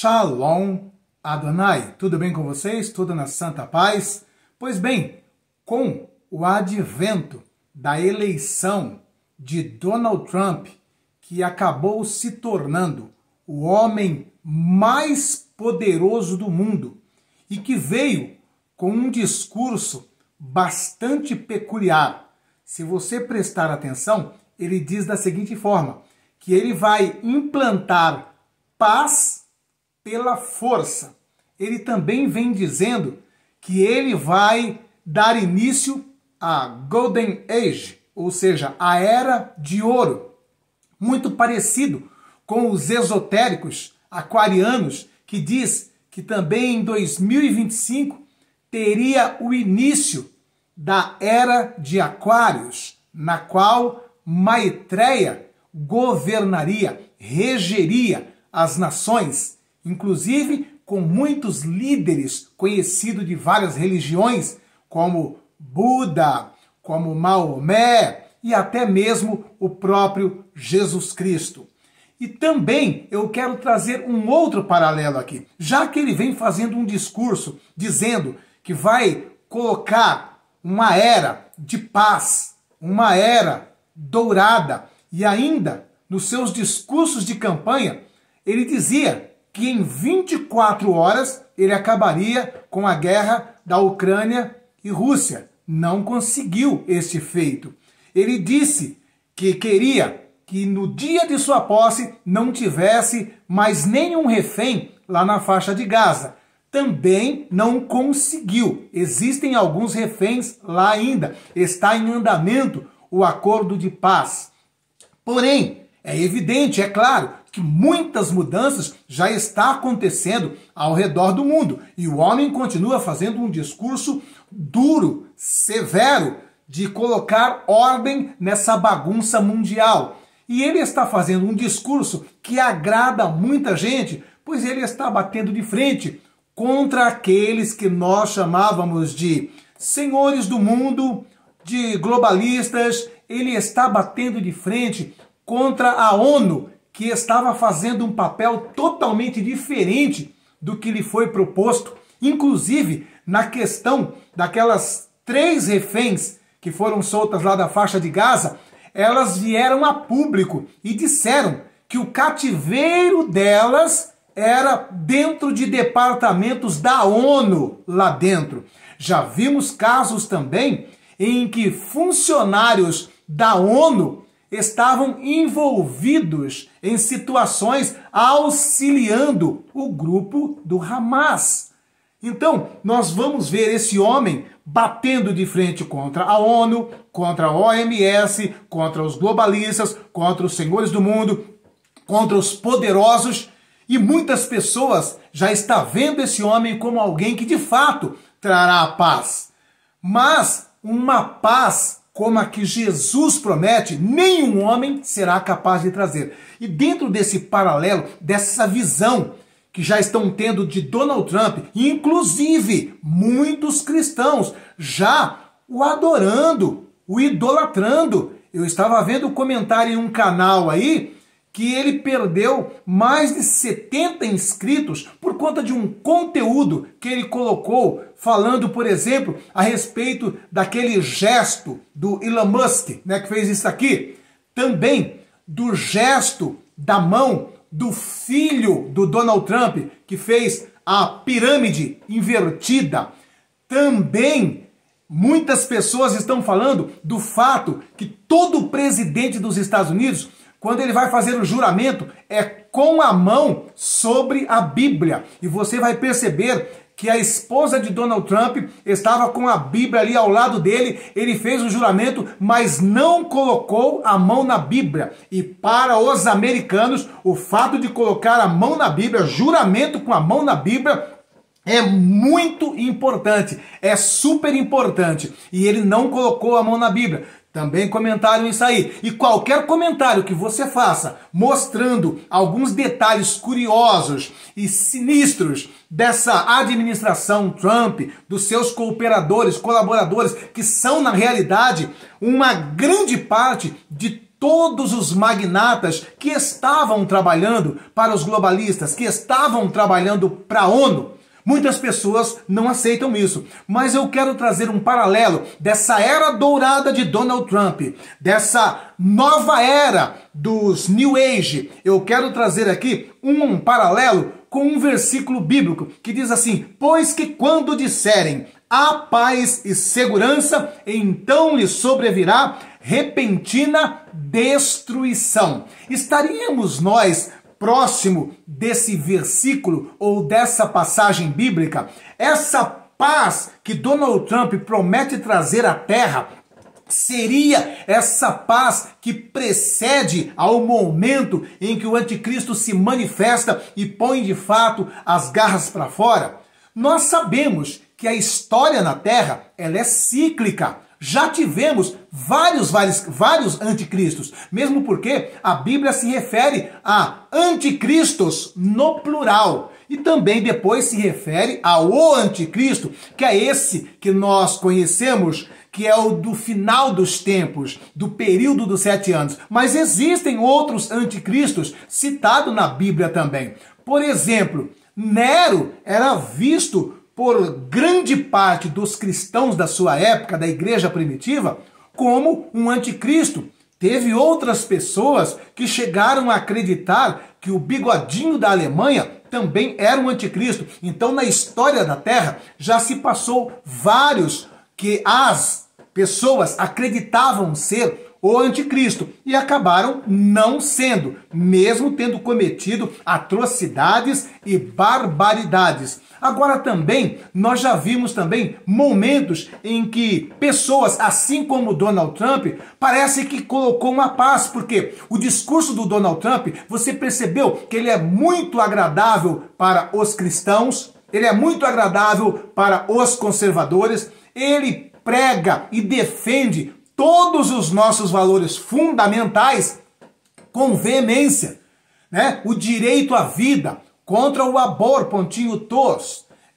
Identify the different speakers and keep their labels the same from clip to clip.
Speaker 1: Shalom Adonai. Tudo bem com vocês? Tudo na santa paz? Pois bem, com o advento da eleição de Donald Trump, que acabou se tornando o homem mais poderoso do mundo e que veio com um discurso bastante peculiar. Se você prestar atenção, ele diz da seguinte forma, que ele vai implantar paz pela força. Ele também vem dizendo que ele vai dar início à Golden Age, ou seja, a Era de Ouro, muito parecido com os esotéricos aquarianos, que diz que também em 2025 teria o início da Era de Aquários, na qual Maitreya governaria, regeria as nações, inclusive com muitos líderes conhecidos de várias religiões, como Buda, como Maomé e até mesmo o próprio Jesus Cristo. E também eu quero trazer um outro paralelo aqui, já que ele vem fazendo um discurso dizendo que vai colocar uma era de paz, uma era dourada, e ainda nos seus discursos de campanha ele dizia que em 24 horas ele acabaria com a guerra da Ucrânia e Rússia. Não conseguiu este feito. Ele disse que queria que no dia de sua posse não tivesse mais nenhum refém lá na faixa de Gaza. Também não conseguiu. Existem alguns reféns lá ainda. Está em andamento o acordo de paz. Porém, é evidente, é claro, que muitas mudanças já estão acontecendo ao redor do mundo. E o homem continua fazendo um discurso duro, severo, de colocar ordem nessa bagunça mundial. E ele está fazendo um discurso que agrada muita gente, pois ele está batendo de frente contra aqueles que nós chamávamos de senhores do mundo, de globalistas. Ele está batendo de frente contra a ONU, que estava fazendo um papel totalmente diferente do que lhe foi proposto, inclusive na questão daquelas 3 reféns que foram soltas lá da faixa de Gaza. Elas vieram a público e disseram que o cativeiro delas era dentro de departamentos da ONU lá dentro. Já vimos casos também em que funcionários da ONU estavam envolvidos em situações auxiliando o grupo do Hamas. Então, nós vamos ver esse homem batendo de frente contra a ONU, contra a OMS, contra os globalistas, contra os senhores do mundo, contra os poderosos, e muitas pessoas já estão vendo esse homem como alguém que de fato trará a paz. Mas uma paz como a que Jesus promete, nenhum homem será capaz de trazer. E dentro desse paralelo, dessa visão que já estão tendo de Donald Trump, inclusive muitos cristãos já o adorando, o idolatrando. Eu estava vendo um comentário em um canal aí que ele perdeu mais de 70 inscritos por conta de um conteúdo que ele colocou falando, por exemplo, a respeito daquele gesto do Elon Musk, né, que fez isso aqui. Também do gesto da mão do filho do Donald Trump, que fez a pirâmide invertida. Também muitas pessoas estão falando do fato que todo presidente dos Estados Unidos, quando ele vai fazer o juramento, é com a mão sobre a Bíblia. E você vai perceber que a esposa de Donald Trump estava com a Bíblia ali ao lado dele. Ele fez o juramento, mas não colocou a mão na Bíblia. E para os americanos, o fato de colocar a mão na Bíblia, juramento com a mão na Bíblia, é muito importante, é super importante. E ele não colocou a mão na Bíblia. Também comentaram isso aí. E qualquer comentário que você faça mostrando alguns detalhes curiosos e sinistros dessa administração Trump, dos seus cooperadores, colaboradores, que são na realidade uma grande parte de todos os magnatas que estavam trabalhando para os globalistas, que estavam trabalhando para a ONU. Muitas pessoas não aceitam isso, mas eu quero trazer um paralelo dessa era dourada de Donald Trump, dessa nova era dos New Age. Eu quero trazer aqui um paralelo com um versículo bíblico que diz assim: pois que quando disserem há paz e segurança, então lhe sobrevirá repentina destruição. Estaríamos nós próximo desse versículo ou dessa passagem bíblica? Essa paz que Donald Trump promete trazer à terra seria essa paz que precede ao momento em que o anticristo se manifesta e põe de fato as garras para fora? Nós sabemos que a história na terra ela é cíclica. Já tivemos vários anticristos, mesmo porque a Bíblia se refere a anticristos no plural. E também depois se refere ao anticristo, que é esse que nós conhecemos, que é o do final dos tempos, do período dos 7 anos. Mas existem outros anticristos citados na Bíblia também. Por exemplo, Nero era visto por grande parte dos cristãos da sua época, da igreja primitiva, como um anticristo. Teve outras pessoas que chegaram a acreditar que o bigodinho da Alemanha também era um anticristo. Então, na história da Terra, já se passou vários que as pessoas acreditavam ser o anticristo e acabaram não sendo, mesmo tendo cometido atrocidades e barbaridades. Agora também, nós já vimos também momentos em que pessoas, assim como Donald Trump, parece que colocou uma paz, porque o discurso do Donald Trump, você percebeu que ele é muito agradável para os cristãos, ele é muito agradável para os conservadores, ele prega e defende todos os nossos valores fundamentais com veemência, né? O direito à vida, contra o aborto,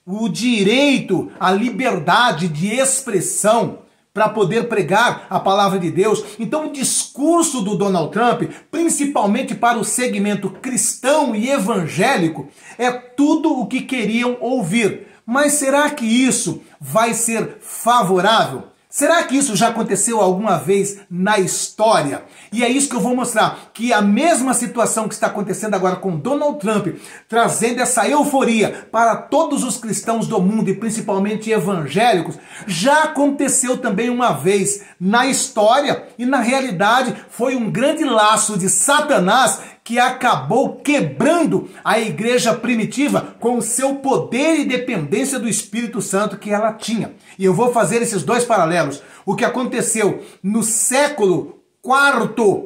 Speaker 1: o direito à liberdade de expressão para poder pregar a palavra de Deus. Então o discurso do Donald Trump, principalmente para o segmento cristão e evangélico, é tudo o que queriam ouvir. Mas será que isso vai ser favorável? Será que isso já aconteceu alguma vez na história? E é isso que eu vou mostrar, que a mesma situação que está acontecendo agora com Donald Trump, trazendo essa euforia para todos os cristãos do mundo e principalmente evangélicos, já aconteceu também uma vez na história e na realidade foi um grande laço de Satanás que acabou quebrando a igreja primitiva com o seu poder e dependência do Espírito Santo que ela tinha. E eu vou fazer esses dois paralelos. O que aconteceu no século IV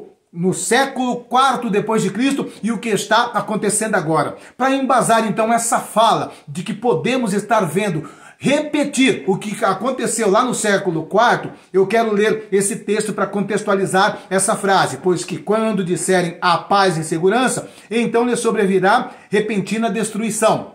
Speaker 1: depois de Cristo e o que está acontecendo agora. Para embasar então essa fala de que podemos estar vendo repetir o que aconteceu lá no século IV, eu quero ler esse texto para contextualizar essa frase. Pois que quando disserem a paz e segurança, então lhe sobrevirá repentina destruição.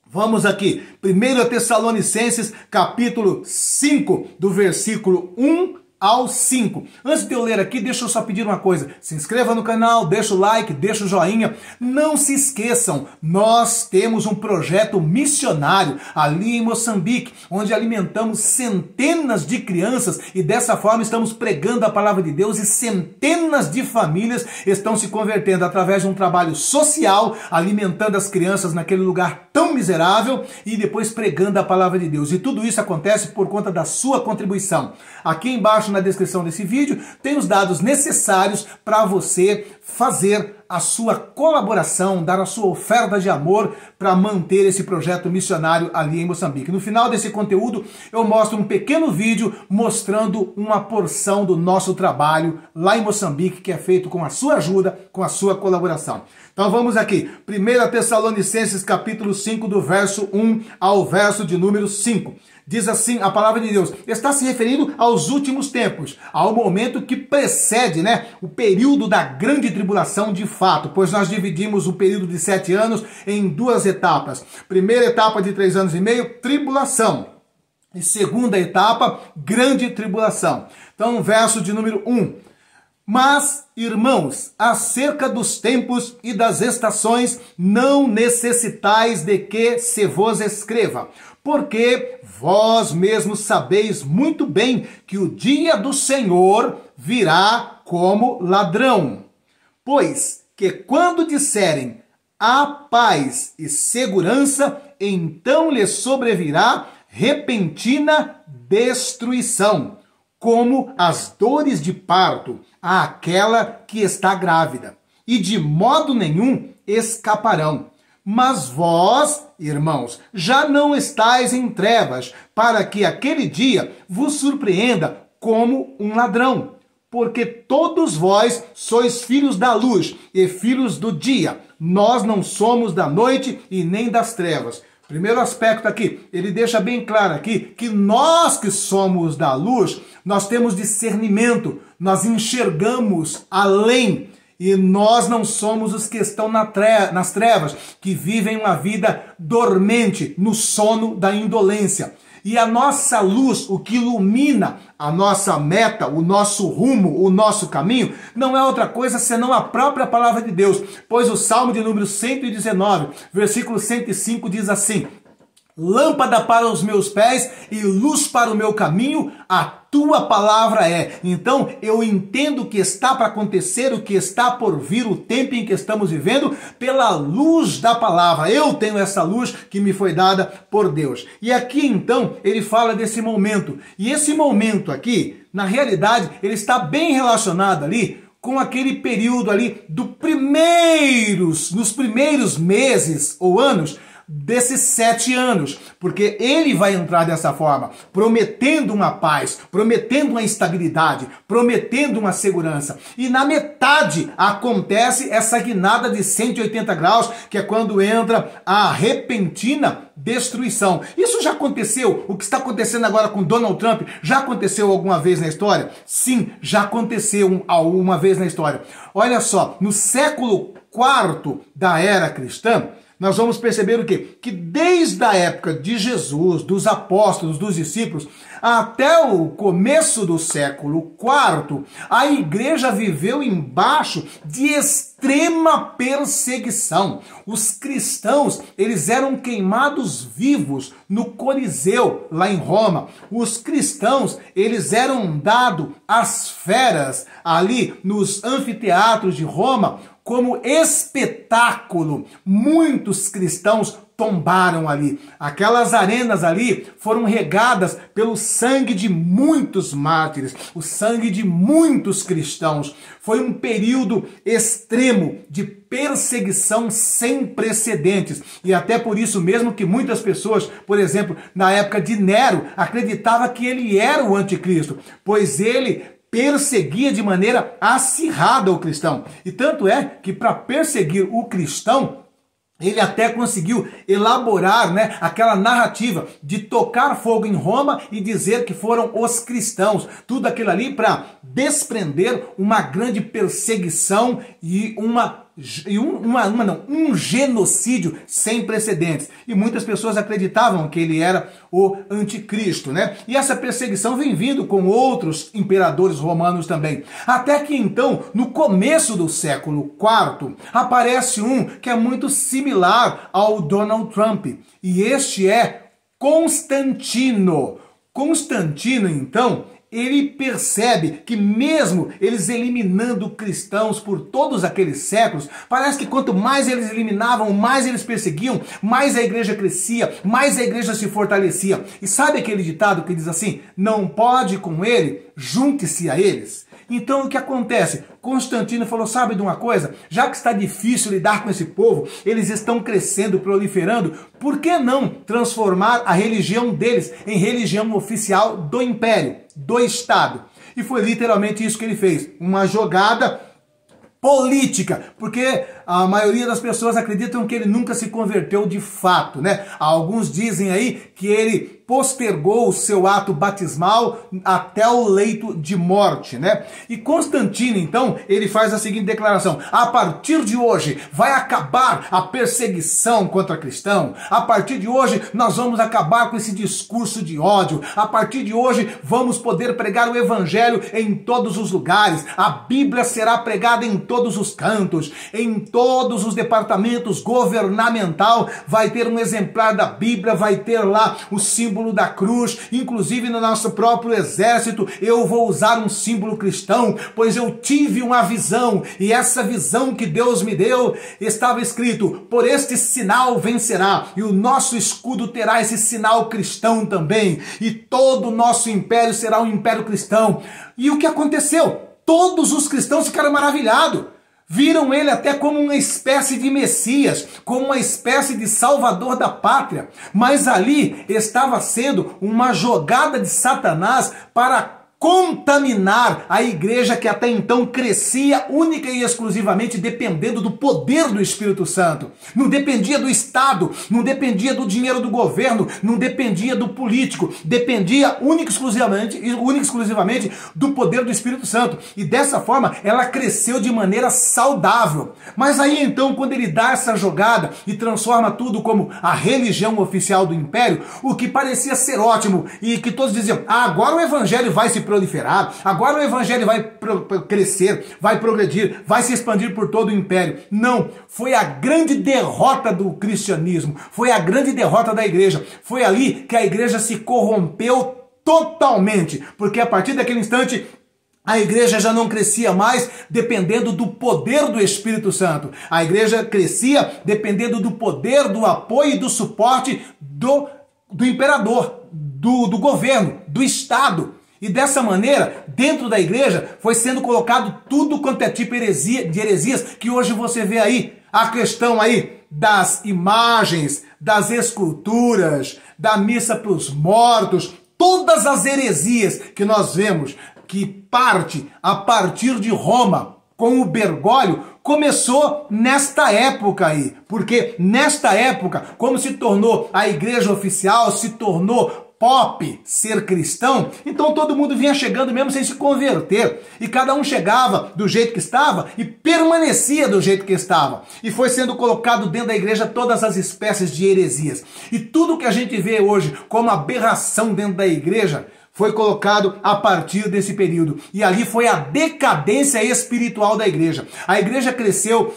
Speaker 1: Vamos aqui, 1 Tessalonicenses, capítulo 5, do versículo 1 ao 5. Antes de eu ler aqui, deixa eu só pedir uma coisa. Se inscreva no canal, deixa o like, deixa o joinha. Não se esqueçam, nós temos um projeto missionário ali em Moçambique, onde alimentamos centenas de crianças e dessa forma estamos pregando a palavra de Deus e centenas de famílias estão se convertendo através de um trabalho social, alimentando as crianças naquele lugar tão miserável e depois pregando a palavra de Deus. E tudo isso acontece por conta da sua contribuição. Aqui embaixo na descrição desse vídeo tem os dados necessários para você fazer a sua colaboração, dar a sua oferta de amor para manter esse projeto missionário ali em Moçambique. No final desse conteúdo eu mostro um pequeno vídeo mostrando uma porção do nosso trabalho lá em Moçambique que é feito com a sua ajuda, com a sua colaboração. Então vamos aqui, 1 Tessalonicenses capítulo 5 do verso 1 ao verso de número 5. Diz assim a palavra de Deus, está se referindo aos últimos tempos, ao momento que precede, o período da grande tribulação de fato, pois nós dividimos o período de 7 anos em duas etapas. Primeira etapa de 3 anos e meio, tribulação. E segunda etapa, grande tribulação. Então, verso de número 1. Mas, irmãos, acerca dos tempos e das estações, não necessitais de que se vos escreva, porque vós mesmos sabeis muito bem que o dia do Senhor virá como ladrão. Pois que quando disserem a paz e segurança, então lhes sobrevirá repentina destruição, como as dores de parto àquela que está grávida, e de modo nenhum escaparão. Mas vós, irmãos, já não estáis em trevas, para que aquele dia vos surpreenda como um ladrão. Porque todos vós sois filhos da luz e filhos do dia. Nós não somos da noite e nem das trevas. Primeiro aspecto aqui, ele deixa bem claro aqui que nós que somos da luz, nós temos discernimento, nós enxergamos além. E nós não somos os que estão nas trevas, que vivem uma vida dormente, no sono da indolência. E a nossa luz, o que ilumina a nossa meta, o nosso rumo, o nosso caminho, não é outra coisa senão a própria palavra de Deus. Pois o Salmo de número 119, versículo 105 diz assim: lâmpada para os meus pés e luz para o meu caminho, a tua palavra é. Então eu entendo o que está para acontecer, o que está por vir, o tempo em que estamos vivendo, pela luz da palavra. Eu tenho essa luz que me foi dada por Deus. E aqui então ele fala desse momento. E esse momento aqui, na realidade, ele está bem relacionado ali com aquele período ali nos primeiros meses ou anos desses 7 anos, porque ele vai entrar dessa forma, prometendo uma paz, prometendo uma estabilidade, prometendo uma segurança. E na metade acontece essa guinada de 180 graus, que é quando entra a repentina destruição. Isso já aconteceu? O que está acontecendo agora com Donald Trump já aconteceu alguma vez na história? Sim, já aconteceu uma vez na história. Olha só, no século IV da era cristã, nós vamos perceber o quê? Que desde a época de Jesus, dos apóstolos, dos discípulos, até o começo do século IV, a igreja viveu embaixo de extrema perseguição. Os cristãos, eles eram queimados vivos no Coliseu, lá em Roma. Os cristãos, eles eram dados às feras ali nos anfiteatros de Roma, como espetáculo. Muitos cristãos tombaram ali. Aquelas arenas ali foram regadas pelo sangue de muitos mártires, o sangue de muitos cristãos. Foi um período extremo de perseguição sem precedentes. E até por isso mesmo que muitas pessoas, por exemplo, na época de Nero, acreditavam que ele era o anticristo, pois ele perseguia de maneira acirrada o cristão. E tanto é que para perseguir o cristão, ele até conseguiu elaborar, aquela narrativa de tocar fogo em Roma e dizer que foram os cristãos. Tudo aquilo ali para desprender uma grande perseguição e um genocídio sem precedentes. E muitas pessoas acreditavam que ele era o anticristo, E essa perseguição vem vindo com outros imperadores romanos também. Até que então, no começo do século IV, aparece um que é muito similar ao Donald Trump. E este é Constantino. Constantino, então, ele percebe que mesmo eles eliminando cristãos por todos aqueles séculos, parece que quanto mais eles eliminavam, mais eles perseguiam, mais a igreja crescia, mais a igreja se fortalecia. E sabe aquele ditado que diz assim: não pode com ele, junte-se a eles? Então o que acontece? Constantino falou: sabe de uma coisa? Já que está difícil lidar com esse povo, eles estão crescendo, proliferando, por que não transformar a religião deles em religião oficial do império, do Estado? E foi literalmente isso que ele fez, uma jogada política, porque a maioria das pessoas acreditam que ele nunca se converteu de fato, né? Alguns dizem aí que ele postergou o seu ato batismal até o leito de morte, né? E Constantino, então, ele faz a seguinte declaração: a partir de hoje vai acabar a perseguição contra cristão, a partir de hoje nós vamos acabar com esse discurso de ódio, a partir de hoje vamos poder pregar o evangelho em todos os lugares, a Bíblia será pregada em todos os cantos, em todos os departamentos governamental vai ter um exemplar da Bíblia, vai ter lá o símbolo da cruz, inclusive no nosso próprio exército eu vou usar um símbolo cristão, pois eu tive uma visão, e essa visão que Deus me deu, estava escrito: por este sinal vencerá, e o nosso escudo terá esse sinal cristão também, e todo o nosso império será um império cristão. E o que aconteceu? Todos os cristãos ficaram maravilhados. Viram ele até como uma espécie de Messias, como uma espécie de salvador da pátria. Mas ali estava sendo uma jogada de Satanás para contaminar a igreja que até então crescia única e exclusivamente dependendo do poder do Espírito Santo. Não dependia do Estado, não dependia do dinheiro do governo, não dependia do político, dependia única e exclusivamente do poder do Espírito Santo. E dessa forma ela cresceu de maneira saudável. Mas aí então, quando ele dá essa jogada e transforma tudo como a religião oficial do império, o que parecia ser ótimo e que todos diziam: agora o evangelho vai se proliferar, agora o evangelho vai crescer, vai progredir, vai se expandir por todo o império. Não, foi a grande derrota do cristianismo, foi a grande derrota da igreja. Foi ali que a igreja se corrompeu totalmente, porque a partir daquele instante a igreja já não crescia mais dependendo do poder do Espírito Santo. A igreja crescia dependendo do poder, do apoio e do suporte do imperador, do governo, do Estado. E dessa maneira, dentro da igreja, foi sendo colocado tudo quanto é tipo de heresias que hoje você vê aí. A questão aí das imagens, das esculturas, da missa para os mortos, todas as heresias que nós vemos, que parte a partir de Roma, com o Bergoglio, começou nesta época aí. Porque nesta época, como se tornou a igreja oficial, se tornou pop ser cristão, então todo mundo vinha chegando mesmo sem se converter, e cada um chegava do jeito que estava e permanecia do jeito que estava, e foi sendo colocado dentro da igreja todas as espécies de heresias, e tudo que a gente vê hoje como aberração dentro da igreja foi colocado a partir desse período, e ali foi a decadência espiritual da igreja. A igreja cresceu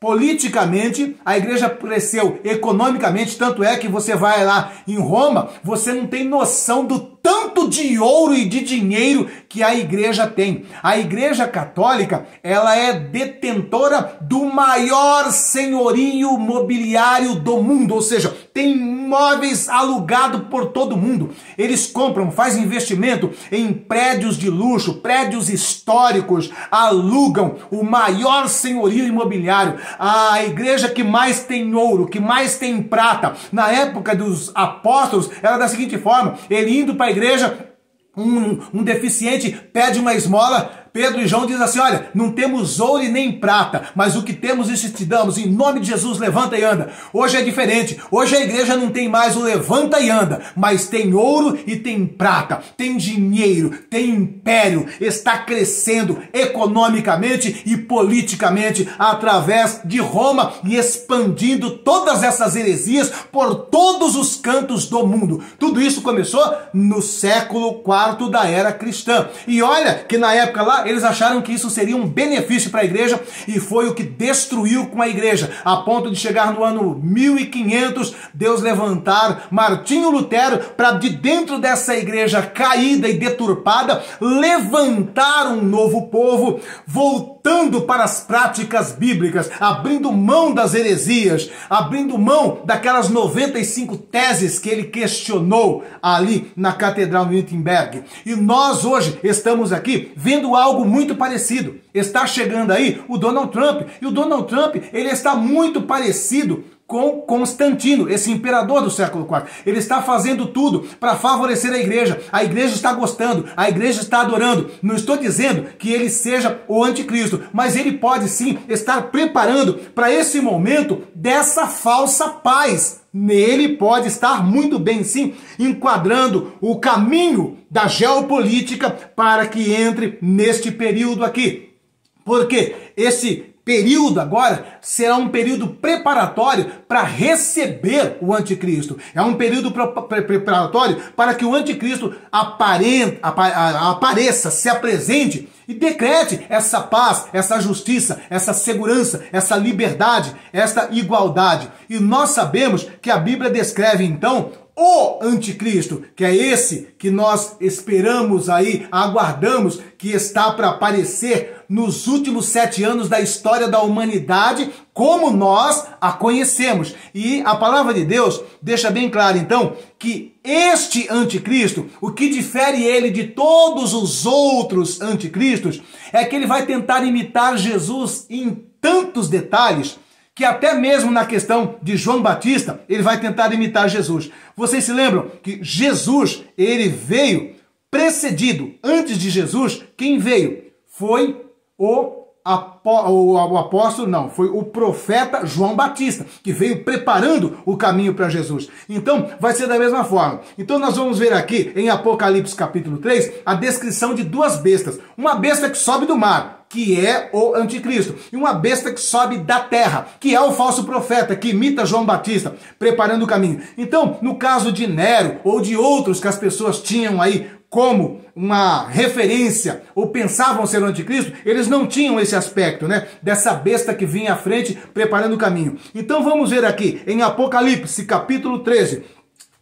Speaker 1: politicamente, a igreja cresceu economicamente, tanto é que você vai lá em Roma, você não tem noção do tanto de ouro e de dinheiro que a igreja tem. A igreja católica, ela é detentora do maior senhorio mobiliário do mundo, ou seja, tem imóveis alugados por todo mundo. Eles compram, fazem investimento em prédios de luxo, prédios históricos, alugam o maior senhorio imobiliário. A igreja que mais tem ouro, que mais tem prata, na época dos apóstolos, era da seguinte forma: ele indo para a igreja, um deficiente pede uma esmola, Pedro e João dizem assim: olha, não temos ouro e nem prata, mas o que temos isso te damos, em nome de Jesus, levanta e anda. Hoje é diferente, hoje a igreja não tem mais o levanta e anda, mas tem ouro e tem prata, tem dinheiro, tem império, está crescendo economicamente e politicamente através de Roma e expandindo todas essas heresias por todos os cantos do mundo. Tudo isso começou no século IV da era cristã, e olha que na época lá eles acharam que isso seria um benefício para a igreja, e foi o que destruiu com a igreja, a ponto de chegar no ano 1500, Deus levantar Martinho Lutero para, de dentro dessa igreja caída e deturpada, levantar um novo povo, voltando para as práticas bíblicas, abrindo mão das heresias, abrindo mão daquelas 95 teses que ele questionou ali na Catedral de Wittenberg. E nós hoje estamos aqui vendo algo muito parecido. Está chegando aí o Donald Trump, e o Donald Trump, ele está muito parecido com Constantino, esse imperador do século IV. Ele está fazendo tudo para favorecer a igreja está gostando, a igreja está adorando. Não estou dizendo que ele seja o anticristo, mas ele pode sim estar preparando para esse momento dessa falsa paz. Nele pode estar muito bem sim, enquadrando o caminho da geopolítica para que entre neste período aqui. Porque esse período agora será um período preparatório para receber o anticristo. É um período preparatório para que o anticristo apareça, se apresente e decrete essa paz, essa justiça, essa segurança, essa liberdade, essa igualdade. E nós sabemos que a Bíblia descreve então o anticristo, que é esse que nós esperamos aí, aguardamos, que está para aparecer nos últimos 7 anos da história da humanidade, como nós a conhecemos. E a palavra de Deus deixa bem claro, então, que este anticristo, o que difere ele de todos os outros anticristos, é que ele vai tentar imitar Jesus em tantos detalhes, que até mesmo na questão de João Batista, ele vai tentar imitar Jesus. Vocês se lembram que Jesus, ele veio precedido, antes de Jesus, quem veio? Foi foi o profeta João Batista, que veio preparando o caminho para Jesus. Então, vai ser da mesma forma. Então, nós vamos ver aqui, em Apocalipse capítulo 3, a descrição de 2 bestas. Uma besta que sobe do mar, que é o anticristo, e uma besta que sobe da terra, que é o falso profeta, que imita João Batista, preparando o caminho. Então, no caso de Nero, ou de outros que as pessoas tinham aí como uma referência, ou pensavam ser o anticristo, eles não tinham esse aspecto, né? Dessa besta que vinha à frente, preparando o caminho. Então vamos ver aqui, em Apocalipse, capítulo 13,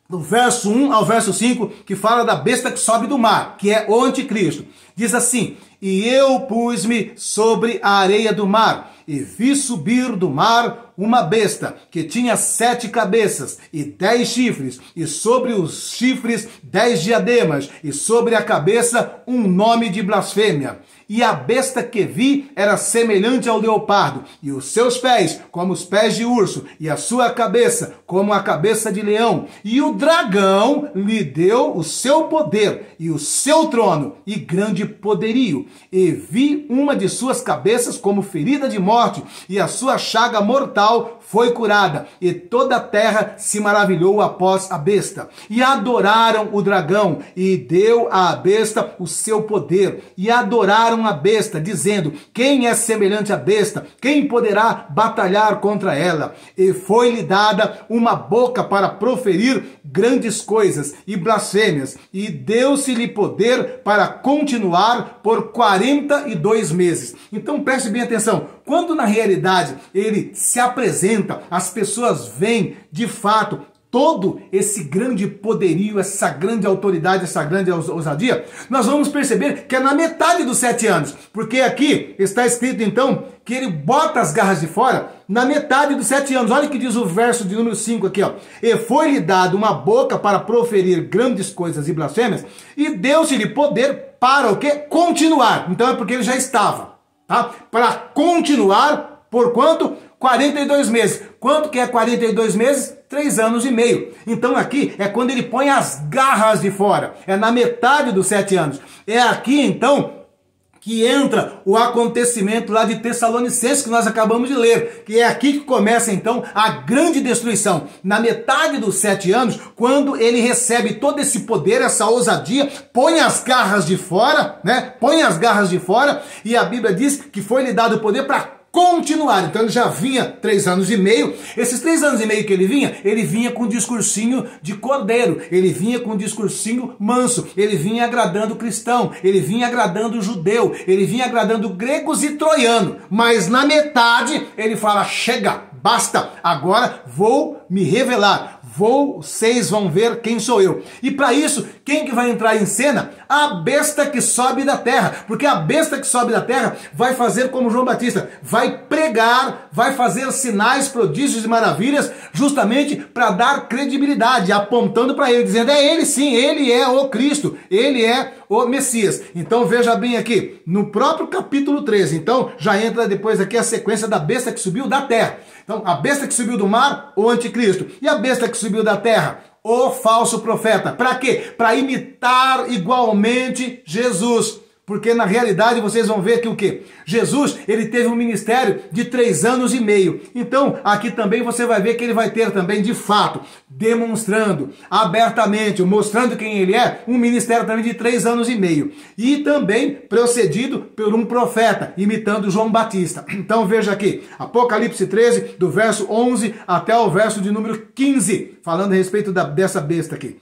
Speaker 1: do verso 1 ao verso 5, que fala da besta que sobe do mar, que é o anticristo. Diz assim: e eu pus-me sobre a areia do mar, e vi subir do mar uma besta, que tinha 7 cabeças e 10 chifres, e sobre os chifres 10 diademas, e sobre a cabeça um nome de blasfêmia. E a besta que vi era semelhante ao leopardo, e os seus pés como os pés de urso, e a sua cabeça como a cabeça de leão. E o dragão lhe deu o seu poder, e o seu trono, e grande poderio. E vi uma de suas cabeças como ferida de morte, e a sua chaga mortal foi curada, e toda a terra se maravilhou após a besta. E adoraram o dragão, e deu à besta o seu poder, e adoraram a besta, dizendo: quem é semelhante à besta? Quem poderá batalhar contra ela? E foi-lhe dada uma boca para proferir grandes coisas e blasfêmias, e deu-se-lhe poder para continuar por 42 meses. Então preste bem atenção, quando na realidade ele se apresenta, as pessoas veem de fato todo esse grande poderio, essa grande autoridade, essa grande ousadia, nós vamos perceber que é na metade dos 7 anos, porque aqui está escrito então que ele bota as garras de fora na metade dos 7 anos. Olha o que diz o verso de número 5 aqui, ó. E foi-lhe dado uma boca para proferir grandes coisas e blasfêmias, e deu-se-lhe poder para o quê? Continuar. Então é porque ele já estava, tá? Para continuar por quanto? 42 meses. Quanto que é 42 meses? 3 anos e meio. Então aqui é quando ele põe as garras de fora. É na metade dos 7 anos. É aqui então que entra o acontecimento lá de Tessalonicenses que nós acabamos de ler. Que é aqui que começa então a grande destruição. Na metade dos 7 anos, quando ele recebe todo esse poder, essa ousadia, põe as garras de fora, né? Põe as garras de fora, e a Bíblia diz que foi-lhe dado o poder para continuar. Então ele já vinha 3 anos e meio. Esses 3 anos e meio que ele vinha com um discursinho de cordeiro, ele vinha com um discursinho manso, ele vinha agradando o cristão, ele vinha agradando o judeu, ele vinha agradando gregos e troiano. Mas na metade ele fala: chega, basta, agora vou me revelar. Vocês vão ver quem sou eu. E para isso, quem que vai entrar em cena? a besta que sobe da terra, porque a besta que sobe da terra vai fazer como João Batista, vai pregar, vai fazer sinais, prodígios e maravilhas, justamente para dar credibilidade, apontando para ele, dizendo, é ele sim, ele é o Cristo, ele é o Messias. Então veja bem aqui, no próprio capítulo 13, então já entra depois aqui a sequência da besta que subiu da terra. Então a besta que subiu do mar, o anticristo, e a besta que subiu da terra, o falso profeta. Para quê? Para imitar igualmente Jesus. Porque na realidade vocês vão ver que o quê? Jesus, ele teve um ministério de 3 anos e meio. Então, aqui também você vai ver que ele vai ter também, de fato, demonstrando abertamente, mostrando quem ele é, um ministério também de 3 anos e meio. E também procedido por um profeta, imitando João Batista. Então veja aqui, Apocalipse 13, do verso 11 até o verso de número 15, falando a respeito dessa besta aqui.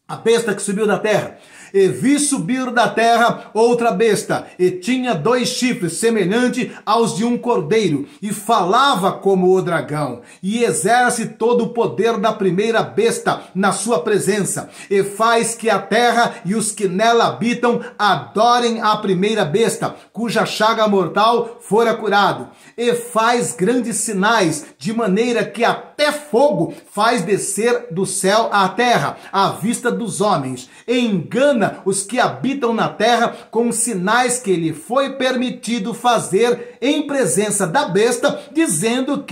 Speaker 1: A besta que subiu da terra. E vi subir da terra outra besta, e tinha 2 chifres, semelhante aos de um cordeiro, e falava como o dragão, e exerce todo o poder da primeira besta na sua presença, e faz que a terra e os que nela habitam adorem a primeira besta, cuja chaga mortal fora curado, e faz grandes sinais, de maneira que até fogo faz descer do céu à terra, à vista dos homens, e engana os que habitam na terra com sinais que lhe foi permitido fazer em presença da besta, dizendo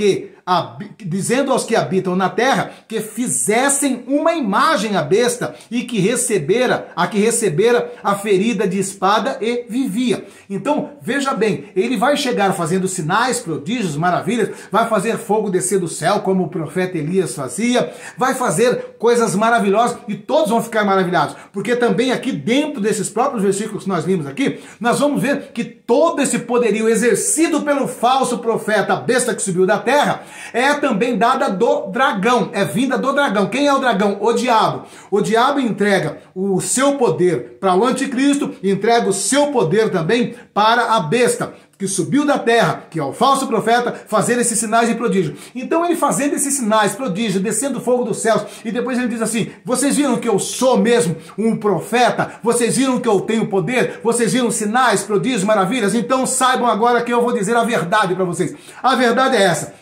Speaker 1: aos que habitam na terra que fizessem uma imagem à besta e que recebera a ferida de espada e vivia. Então, veja bem, ele vai chegar fazendo sinais, prodígios, maravilhas, vai fazer fogo descer do céu, como o profeta Elias fazia, vai fazer coisas maravilhosas e todos vão ficar maravilhados, porque também aqui dentro desses próprios versículos que nós vimos aqui, nós vamos ver que todo esse poderio exercido pelo falso profeta, a besta que subiu da terra, é também dada do dragão, é vinda do dragão. Quem é o dragão? O diabo. O diabo entrega o seu poder para o anticristo, entrega o seu poder também para a besta que subiu da terra, que é o falso profeta, fazer esses sinais e prodígios. Então ele fazendo esses sinais, prodígios, descendo fogo dos céus, e depois ele diz assim, vocês viram que eu sou mesmo um profeta? Vocês viram que eu tenho poder? Vocês viram sinais, prodígios, maravilhas? Então saibam agora que eu vou dizer a verdade para vocês. A verdade é essa.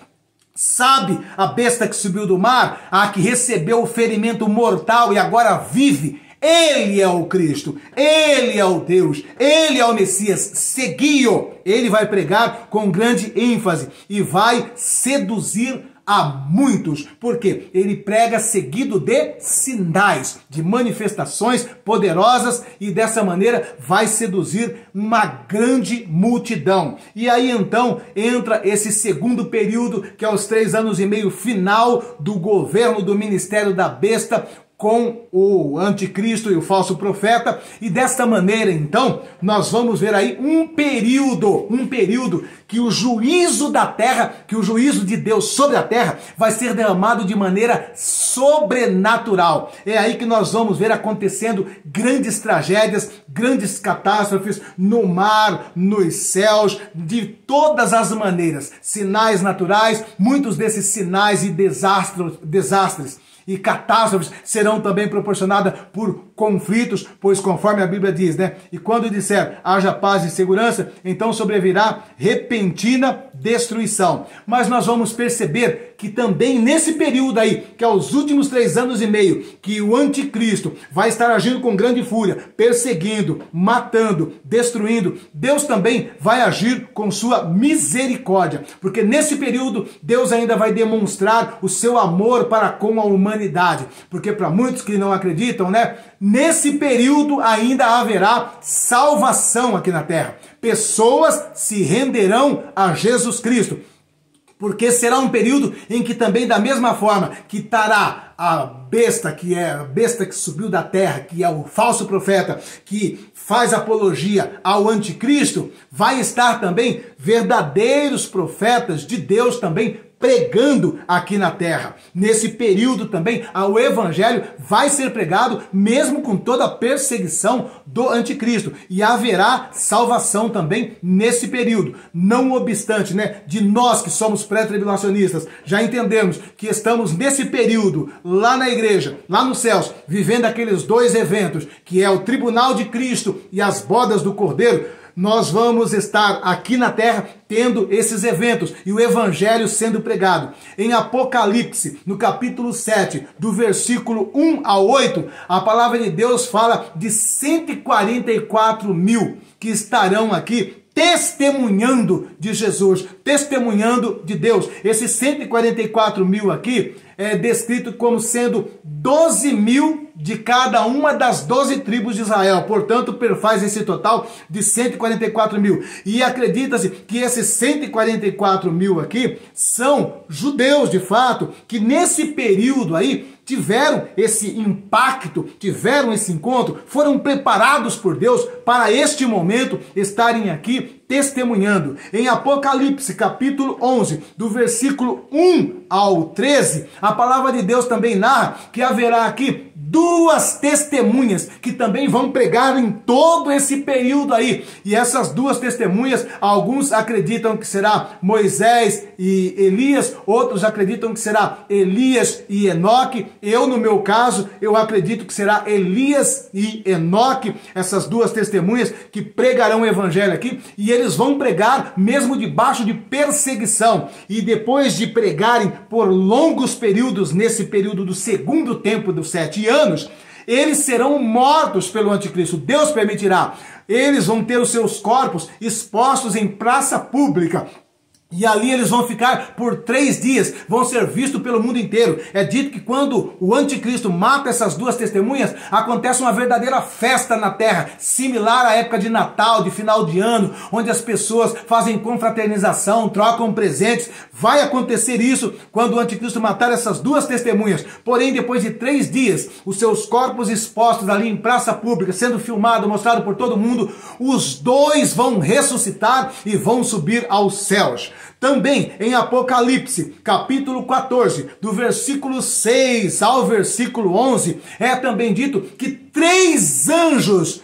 Speaker 1: Sabe a besta que subiu do mar, a que recebeu o ferimento mortal e agora vive? Ele é o Cristo, ele é o Deus, ele é o Messias, segui-o. Ele vai pregar com grande ênfase e vai seduzir a muitos, porque ele prega seguido de sinais, de manifestações poderosas e dessa maneira vai seduzir uma grande multidão. E aí então entra esse segundo período, que é os 3 anos e meio final do governo do ministério da besta, com o anticristo e o falso profeta, e desta maneira, então, nós vamos ver aí um período que o juízo da terra, que o juízo de Deus sobre a terra vai ser derramado de maneira sobrenatural. É aí que nós vamos ver acontecendo grandes tragédias, grandes catástrofes no mar, nos céus, de todas as maneiras. Sinais naturais, muitos desses sinais e desastres e catástrofes serão também proporcionadas por conflitos, pois conforme a Bíblia diz, né? E quando disser haja paz e segurança, então sobrevirá repentina destruição. Mas nós vamos perceber que também nesse período aí, que é os últimos 3 anos e meio, que o anticristo vai estar agindo com grande fúria, perseguindo, matando, destruindo, Deus também vai agir com sua misericórdia, porque nesse período Deus ainda vai demonstrar o seu amor para com a humanidade, porque para muitos que não acreditam, né, nesse período ainda haverá salvação aqui na terra. Pessoas se renderão a Jesus Cristo, porque será um período em que também, da mesma forma que estará a besta, que é a besta que subiu da terra, que é o falso profeta, que faz apologia ao anticristo, vai estar também verdadeiros profetas de Deus também pregando aqui na terra. Nesse período também, o evangelho vai ser pregado, mesmo com toda a perseguição do anticristo. E haverá salvação também nesse período. Não obstante, de nós que somos pré-tribulacionistas, já entendemos que estamos nesse período, lá na igreja, lá nos céus, vivendo aqueles dois eventos, que é o tribunal de Cristo e as bodas do Cordeiro. Nós vamos estar aqui na terra tendo esses eventos e o evangelho sendo pregado. Em Apocalipse, no capítulo 7, do versículo 1 a 8, a palavra de Deus fala de 144 mil que estarão aqui testemunhando de Jesus, testemunhando de Deus. Esses 144 mil aqui é descrito como sendo 12 mil de cada uma das 12 tribos de Israel. Portanto, faz esse total de 144 mil. E acredita-se que esses 144 mil aqui são judeus, de fato, que nesse período aí tiveram esse impacto, tiveram esse encontro, foram preparados por Deus para este momento estarem aqui testemunhando. Em Apocalipse, capítulo 11, do versículo 1 ao 13, a palavra de Deus também narra que haverá aqui duas testemunhas que também vão pregar em todo esse período aí. E essas duas testemunhas, alguns acreditam que será Moisés e Elias, outros acreditam que será Elias e Enoque. Eu, no meu caso, eu acredito que será Elias e Enoque, essas duas testemunhas que pregarão o evangelho aqui, e eles vão pregar mesmo debaixo de perseguição. E depois de pregarem por longos períodos, nesse período do segundo tempo dos 7 anos, eles serão mortos pelo anticristo. Deus permitirá. Eles vão ter os seus corpos expostos em praça pública. E ali eles vão ficar por 3 dias, vão ser vistos pelo mundo inteiro. É dito que quando o anticristo mata essas duas testemunhas, acontece uma verdadeira festa na terra, similar à época de Natal, de final de ano, onde as pessoas fazem confraternização, trocam presentes. Vai acontecer isso quando o anticristo matar essas duas testemunhas. Porém, depois de 3 dias, os seus corpos expostos ali em praça pública, sendo filmado, mostrado por todo mundo, os dois vão ressuscitar e vão subir aos céus. Também em Apocalipse, capítulo 14, do versículo 6 ao versículo 11, é também dito que 3 anjos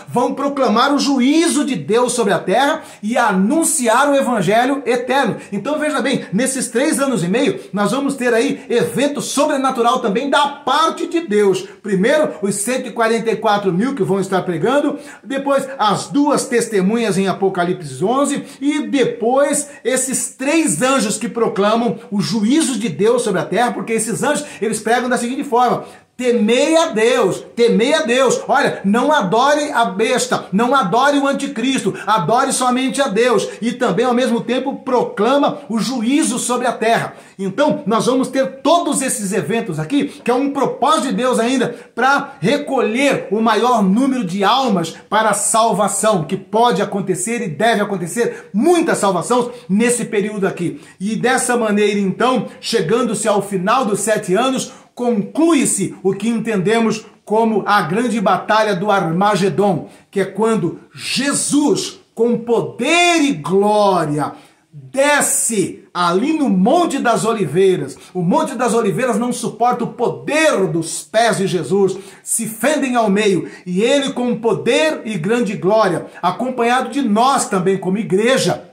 Speaker 1: vão proclamar o juízo de Deus sobre a terra e anunciar o evangelho eterno. Então veja bem, nesses 3 anos e meio, nós vamos ter aí evento sobrenatural também da parte de Deus. Primeiro, os 144 mil que vão estar pregando, depois as duas testemunhas em Apocalipse 11 e depois esses 3 anjos que proclamam o juízo de Deus sobre a terra, porque esses anjos, eles pregam da seguinte forma: temei a Deus, temei a Deus. Olha, não adore a besta, não adore o anticristo, adore somente a Deus. E também, ao mesmo tempo, proclama o juízo sobre a terra. Então, nós vamos ter todos esses eventos aqui, que é um propósito de Deus ainda, para recolher o maior número de almas para a salvação, que pode acontecer e deve acontecer, muita salvação nesse período aqui. E dessa maneira, então, chegando-se ao final dos 7 anos, conclui-se o que entendemos como a grande batalha do Armagedon, que é quando Jesus, com poder e glória, desce ali no Monte das Oliveiras. O Monte das Oliveiras não suporta o poder dos pés de Jesus, se fendem ao meio, e ele, com poder e grande glória, acompanhado de nós também como igreja,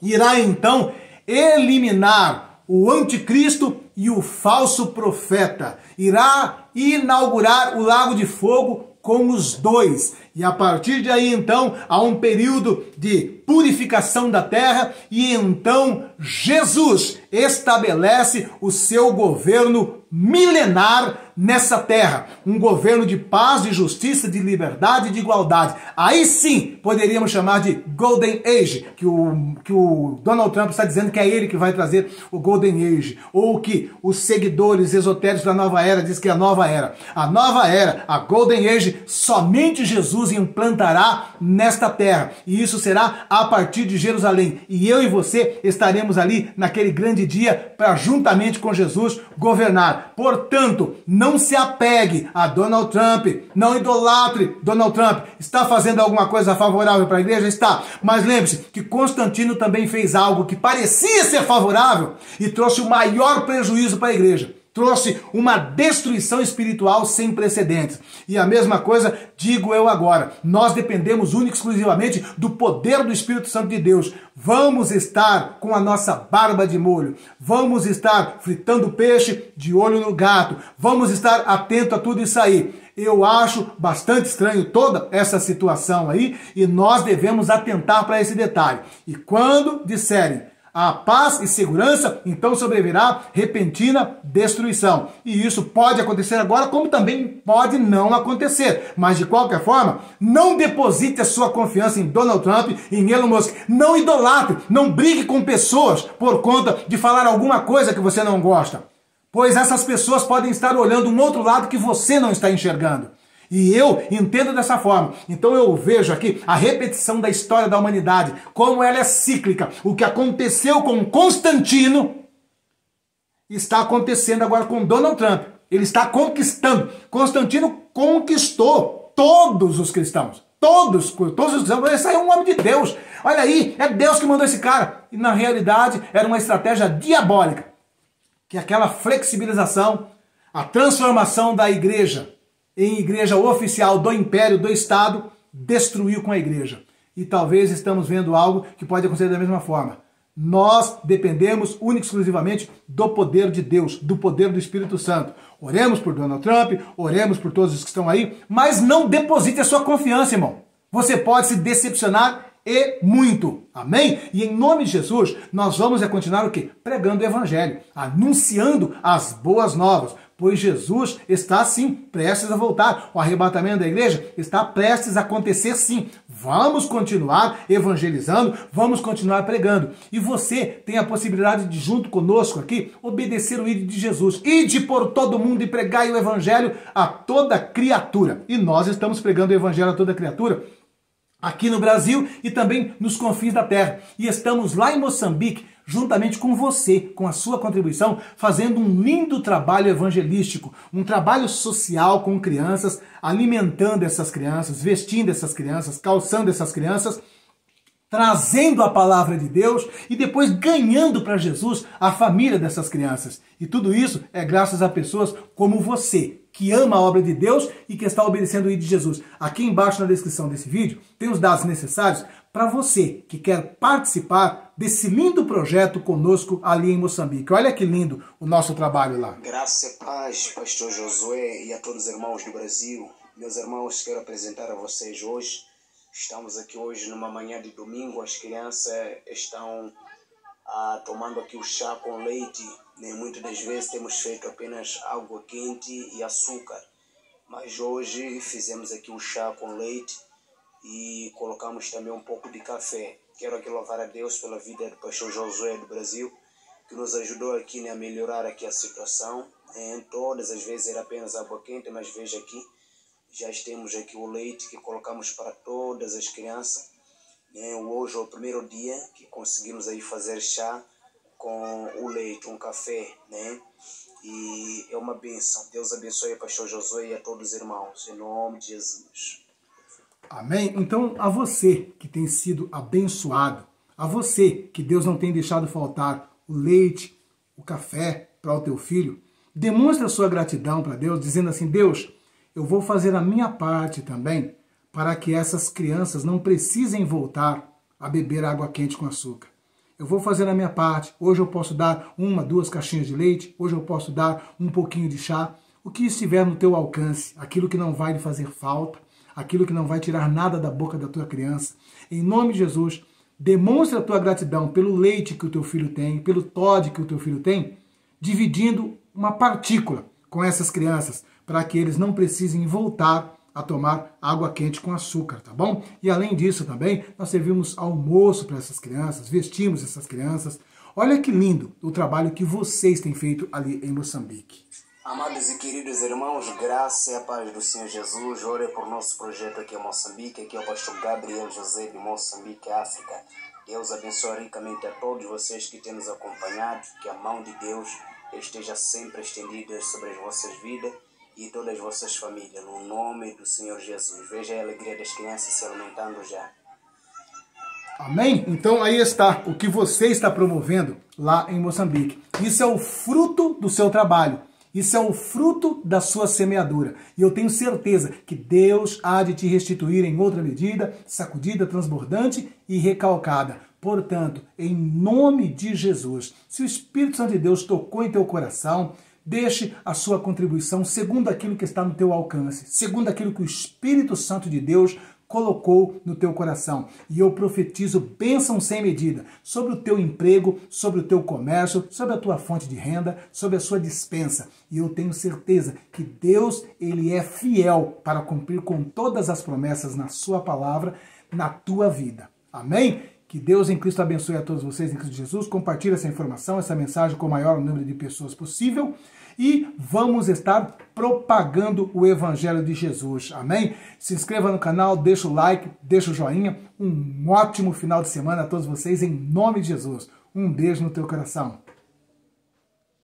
Speaker 1: irá então eliminar o anticristo e o falso profeta. Irá inaugurar o lago de fogo com os dois. E a partir de aí, então, há um período de purificação da terra e então Jesus estabelece o seu governo milenar nessa terra. Um governo de paz, de justiça, de liberdade e de igualdade. Aí sim poderíamos chamar de Golden Age, que o Donald Trump está dizendo que é ele que vai trazer o Golden Age, ou que os seguidores esotéricos da nova era dizem que é a nova era. A nova era, a Golden Age, somente Jesus Jesus implantará nesta terra. E isso será a partir de Jerusalém. E eu e você estaremos ali naquele grande dia para juntamente com Jesus governar. Portanto, não se apegue a Donald Trump, não idolatre Donald Trump. Está fazendo alguma coisa favorável para a igreja? Está. Mas lembre-se que Constantino também fez algo que parecia ser favorável e trouxe o maior prejuízo para a igreja. Trouxe uma destruição espiritual sem precedentes. E a mesma coisa digo eu agora. Nós dependemos única e exclusivamente do poder do Espírito Santo de Deus. Vamos estar com a nossa barba de molho. Vamos estar fritando peixe de olho no gato. Vamos estar atento a tudo isso aí. Eu acho bastante estranho toda essa situação aí e nós devemos atentar para esse detalhe. E quando disserem a paz e segurança, então sobrevirá repentina destruição. E isso pode acontecer agora, como também pode não acontecer. Mas de qualquer forma, não deposite a sua confiança em Donald Trump, em Elon Musk. Não idolatre, não brigue com pessoas por conta de falar alguma coisa que você não gosta. Pois essas pessoas podem estar olhando um outro lado que você não está enxergando. E eu entendo dessa forma. Então eu vejo aqui a repetição da história da humanidade, como ela é cíclica. O que aconteceu com Constantino está acontecendo agora com Donald Trump. Ele está conquistando. Constantino conquistou todos os cristãos. Todos os cristãos. Esse aí é um homem de Deus. Olha aí, é Deus que mandou esse cara. E na realidade era uma estratégia diabólica. Que aquela flexibilização, a transformação da igreja em igreja oficial do império, do Estado, destruiu com a igreja. E talvez estamos vendo algo que pode acontecer da mesma forma. Nós dependemos única e exclusivamente do poder de Deus, do poder do Espírito Santo. Oremos por Donald Trump, oremos por todos os que estão aí, mas não deposite a sua confiança, irmão. Você pode se decepcionar e muito. Amém? E em nome de Jesus, nós vamos continuar o quê? Pregando o Evangelho, anunciando as boas novas. Pois Jesus está sim prestes a voltar. O arrebatamento da igreja está prestes a acontecer sim. Vamos continuar evangelizando, vamos continuar pregando. E você tem a possibilidade de, junto conosco aqui, obedecer o ídolo de Jesus. Ide por todo mundo e pregai o evangelho a toda criatura. E nós estamos pregando o evangelho a toda criatura aqui no Brasil e também nos confins da terra. E estamos lá em Moçambique, juntamente com você, com a sua contribuição, fazendo um lindo trabalho evangelístico, um trabalho social com crianças, alimentando essas crianças, vestindo essas crianças, calçando essas crianças, trazendo a palavra de Deus e depois ganhando para Jesus a família dessas crianças. E tudo isso é graças a pessoas como você, que ama a obra de Deus e que está obedecendo o ídolo de Jesus. Aqui embaixo na descrição desse vídeo tem os dados necessários para você que quer participar desse lindo projeto conosco ali em Moçambique. Olha que lindo o nosso trabalho lá.
Speaker 2: Graça e paz, pastor Josué e a todos os irmãos do Brasil. Meus irmãos, quero apresentar a vocês hoje. Estamos aqui hoje numa manhã de domingo. As crianças estão tomando aqui o chá com leite. Muitas das vezes temos feito apenas água quente e açúcar. Mas hoje fizemos aqui o chá com leite e colocamos também um pouco de café. Quero aqui louvar a Deus pela vida do pastor Josué do Brasil, que nos ajudou aqui a melhorar aqui a situação. Todas as vezes era apenas água quente, mas veja aqui, já temos aqui o leite que colocamos para todas as crianças. Hoje é o primeiro dia que conseguimos aí fazer chá com o leite, um café, E é uma bênção. Deus abençoe o pastor Josué e a todos os irmãos, em nome de Jesus.
Speaker 1: Amém? Então, a você que tem sido abençoado, a você que Deus não tem deixado faltar o leite, o café para o teu filho, demonstre a sua gratidão para Deus, dizendo assim: Deus, eu vou fazer a minha parte também para que essas crianças não precisem voltar a beber água quente com açúcar. Eu vou fazer a minha parte. Hoje eu posso dar 1, 2 caixinhas de leite, hoje eu posso dar um pouquinho de chá, o que estiver no teu alcance, aquilo que não vai lhe fazer falta, aquilo que não vai tirar nada da boca da tua criança. Em nome de Jesus, demonstra a tua gratidão pelo leite que o teu filho tem, pelo Todd que o teu filho tem, dividindo uma partícula com essas crianças, para que eles não precisem voltar a tomar água quente com açúcar, tá bom? E além disso também, nós servimos almoço para essas crianças, vestimos essas crianças. Olha que lindo o trabalho que vocês têm feito ali em Moçambique.
Speaker 2: Amados e queridos irmãos, graça e a paz do Senhor Jesus. Ore por nosso projeto aqui em Moçambique. Aqui é o pastor Gabriel José de Moçambique, África. Deus abençoe ricamente a todos vocês que têm nos acompanhado. Que a mão de Deus esteja sempre estendida sobre as vossas vidas e todas as vossas famílias. No nome do Senhor Jesus. Veja a alegria das crianças se alimentando já.
Speaker 1: Amém? Então aí está o que você está promovendo lá em Moçambique. Isso é o fruto do seu trabalho. Isso é o fruto da sua semeadura. E eu tenho certeza que Deus há de te restituir em outra medida, sacudida, transbordante e recalcada. Portanto, em nome de Jesus, se o Espírito Santo de Deus tocou em teu coração, deixe a sua contribuição segundo aquilo que está no teu alcance, segundo aquilo que o Espírito Santo de Deus colocou no teu coração. E eu profetizo bênção sem medida sobre o teu emprego, sobre o teu comércio, sobre a tua fonte de renda, sobre a sua despensa. E eu tenho certeza que Deus, ele é fiel para cumprir com todas as promessas na sua palavra, na tua vida. Amém? Que Deus em Cristo abençoe a todos vocês em Cristo Jesus. Compartilhe essa informação, essa mensagem com o maior número de pessoas possível. E vamos estar propagando o Evangelho de Jesus. Amém? Se inscreva no canal, deixa o like, deixa o joinha. Um ótimo final de semana a todos vocês, em nome de Jesus. Um beijo no teu coração.